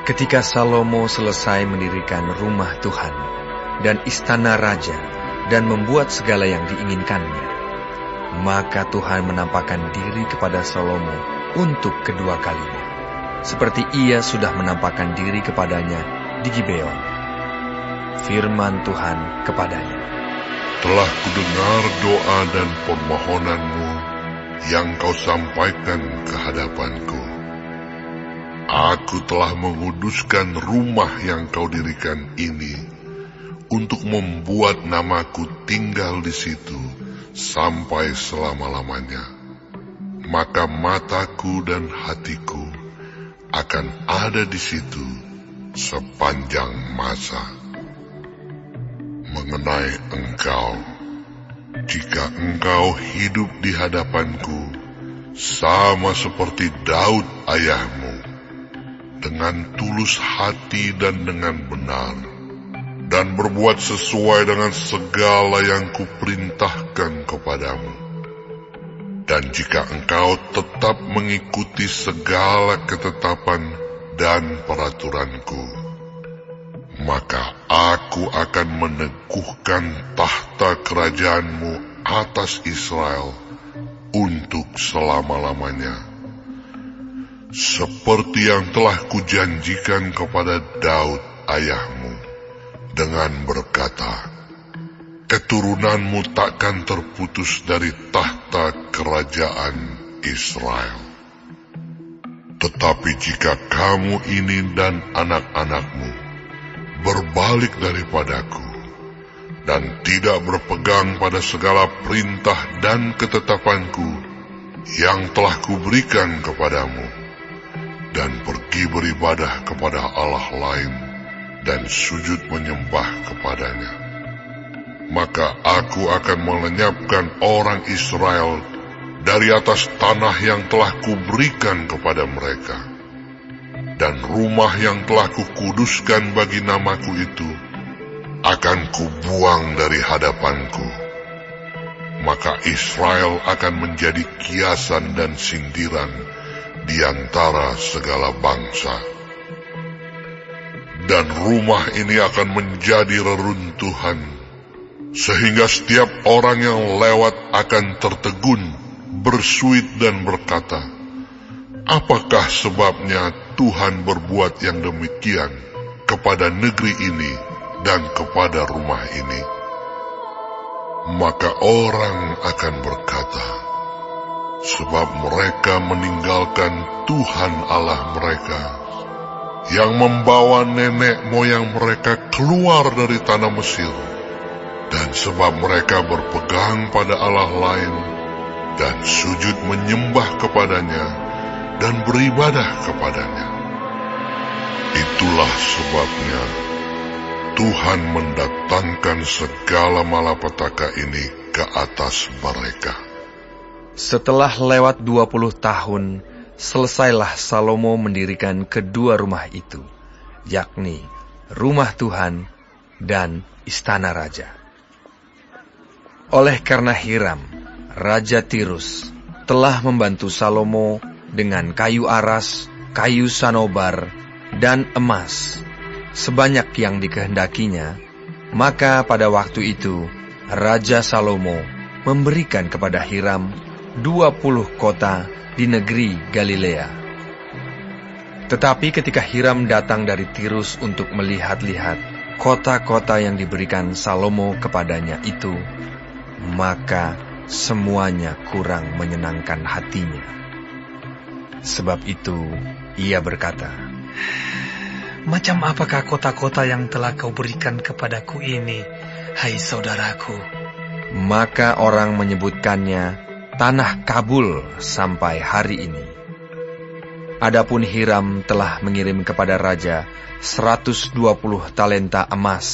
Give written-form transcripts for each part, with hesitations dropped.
Ketika Salomo selesai mendirikan rumah Tuhan dan istana raja dan membuat segala yang diinginkannya, maka Tuhan menampakkan diri kepada Salomo untuk kedua kalinya, seperti ia sudah menampakkan diri kepadanya di Gibeon. Firman Tuhan kepadanya, "Telah kudengar doa dan permohonanmu yang kau sampaikan ke hadapanku. Aku telah menguduskan rumah yang kau dirikan ini untuk membuat namaku tinggal di situ sampai selama-lamanya. Maka mataku dan hatiku akan ada di situ sepanjang masa. Mengenai engkau, jika engkau hidup di hadapanku sama seperti Daud ayahmu, dengan tulus hati dan dengan benar, dan berbuat sesuai dengan segala yang kuperintahkan kepadamu. Dan jika engkau tetap mengikuti segala ketetapan dan peraturanku, maka aku akan meneguhkan tahta kerajaanmu atas Israel untuk selama-lamanya, seperti yang telah kujanjikan kepada Daud ayahmu, dengan berkata, keturunanmu takkan terputus dari tahta kerajaan Israel. Tetapi jika kamu ini dan anak-anakmu berbalik daripadaku, dan tidak berpegang pada segala perintah dan ketetapanku yang telah kuberikan kepadamu, dan pergi beribadah kepada Allah lain dan sujud menyembah kepadanya, maka aku akan melenyapkan orang Israel dari atas tanah yang telah kuberikan kepada mereka, dan rumah yang telah kukuduskan bagi namaku itu akan kubuang dari hadapanku. Maka Israel akan menjadi kiasan dan sindiran di antara segala bangsa, dan rumah ini akan menjadi reruntuhan, sehingga setiap orang yang lewat akan tertegun, bersuit dan berkata, apakah sebabnya Tuhan berbuat yang demikian kepada negeri ini dan kepada rumah ini? Maka orang akan berkata, sebab mereka meninggalkan Tuhan Allah mereka, yang membawa nenek moyang mereka keluar dari tanah Mesir, dan sebab mereka berpegang pada Allah lain, dan sujud menyembah kepadanya, dan beribadah kepadanya. Itulah sebabnya Tuhan mendatangkan segala malapetaka ini ke atas mereka. Setelah lewat 20 tahun, selesailah Salomo mendirikan kedua rumah itu, yakni rumah Tuhan dan istana raja. Oleh karena Hiram, Raja Tirus, telah membantu Salomo dengan kayu aras, kayu sanobar, dan emas, sebanyak yang dikehendakinya, maka pada waktu itu Raja Salomo memberikan kepada Hiram 20 kota di negeri Galilea. Tetapi ketika Hiram datang dari Tirus untuk melihat-lihat kota-kota yang diberikan Salomo kepadanya itu, maka semuanya kurang menyenangkan hatinya. Sebab itu ia berkata, macam apakah kota-kota yang telah kau berikan kepadaku ini, hai saudaraku? Maka orang menyebutkannya Tanah Kabul sampai hari ini. Adapun Hiram telah mengirim kepada raja 120 talenta emas.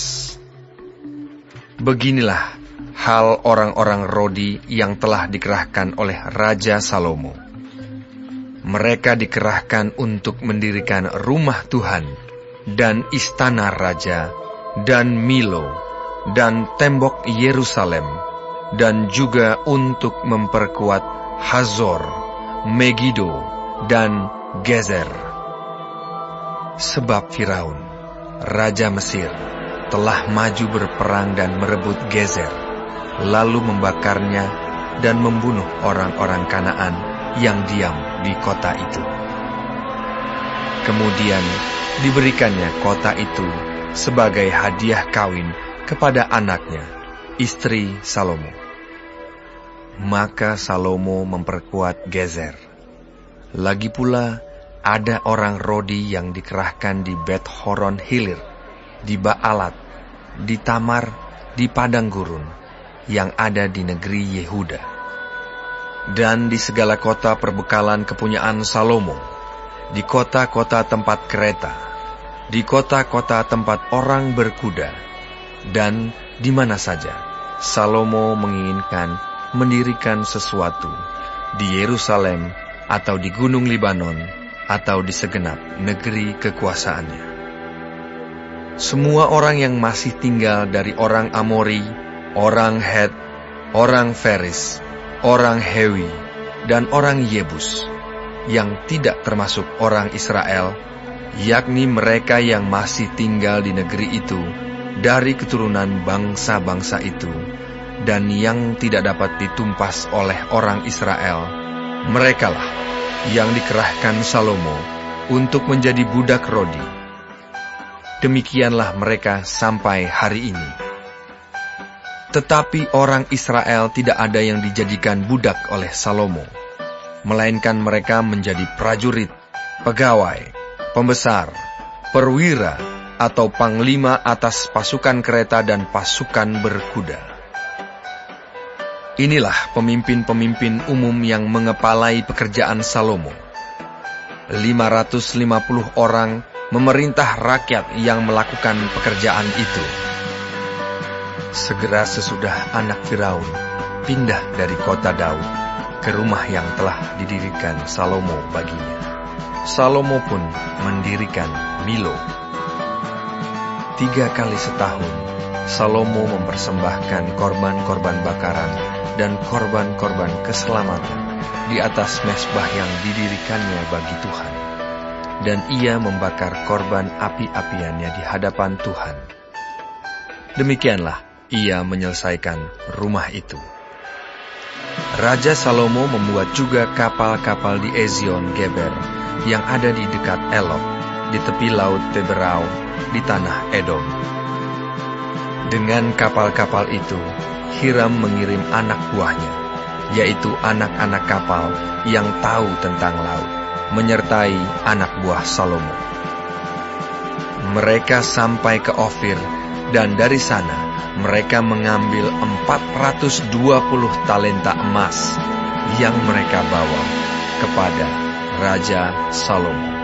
Beginilah hal orang-orang Rodi yang telah dikerahkan oleh Raja Salomo. Mereka dikerahkan untuk mendirikan rumah Tuhan dan istana raja dan Milo dan tembok Yerusalem, dan juga untuk memperkuat Hazor, Megido, dan Gezer. Sebab Firaun, raja Mesir, telah maju berperang dan merebut Gezer, lalu membakarnya dan membunuh orang-orang Kanaan yang diam di kota itu. Kemudian diberikannya kota itu sebagai hadiah kawin kepada anaknya, istri Salomo. Maka Salomo memperkuat Gezer. Lagi pula ada orang Rodi yang dikerahkan di Bet Horon Hilir, di Baalat, di Tamar, di padang gurun, yang ada di negeri Yehuda. Dan di segala kota perbekalan kepunyaan Salomo, di kota-kota tempat kereta, di kota-kota tempat orang berkuda, dan di mana saja Salomo menginginkan mendirikan sesuatu, di Yerusalem atau di Gunung Libanon, atau di segenap negeri kekuasaannya. Semua orang yang masih tinggal dari orang Amori, orang Het, orang Feris, orang Hewi, dan orang Yebus, yang tidak termasuk orang Israel, yakni mereka yang masih tinggal di negeri itu, dari keturunan bangsa-bangsa itu, dan yang tidak dapat ditumpas oleh orang Israel, merekalah yang dikerahkan Salomo untuk menjadi budak Rodi. Demikianlah mereka sampai hari ini. Tetapi orang Israel tidak ada yang dijadikan budak oleh Salomo, melainkan mereka menjadi prajurit, pegawai, pembesar, perwira, atau panglima atas pasukan kereta dan pasukan berkuda. Inilah pemimpin-pemimpin umum yang mengepalai pekerjaan Salomo. 550 orang memerintah rakyat yang melakukan pekerjaan itu. Segera sesudah anak Firaun pindah dari kota Daud ke rumah yang telah didirikan Salomo baginya, Salomo pun mendirikan Milo. 3 kali setahun Salomo mempersembahkan korban-korban bakaran dan korban-korban keselamatan di atas mezbah yang didirikannya bagi Tuhan, dan ia membakar korban api-apiannya di hadapan Tuhan. Demikianlah ia menyelesaikan rumah itu. Raja Salomo membuat juga kapal-kapal di Ezion Geber yang ada di dekat Elot, di tepi laut Teberau, di tanah Edom. Dengan kapal-kapal itu, Hiram mengirim anak buahnya, yaitu anak-anak kapal yang tahu tentang laut, menyertai anak buah Salomo. Mereka sampai ke Ofir, dan dari sana mereka mengambil 420 talenta emas yang mereka bawa kepada Raja Salomo.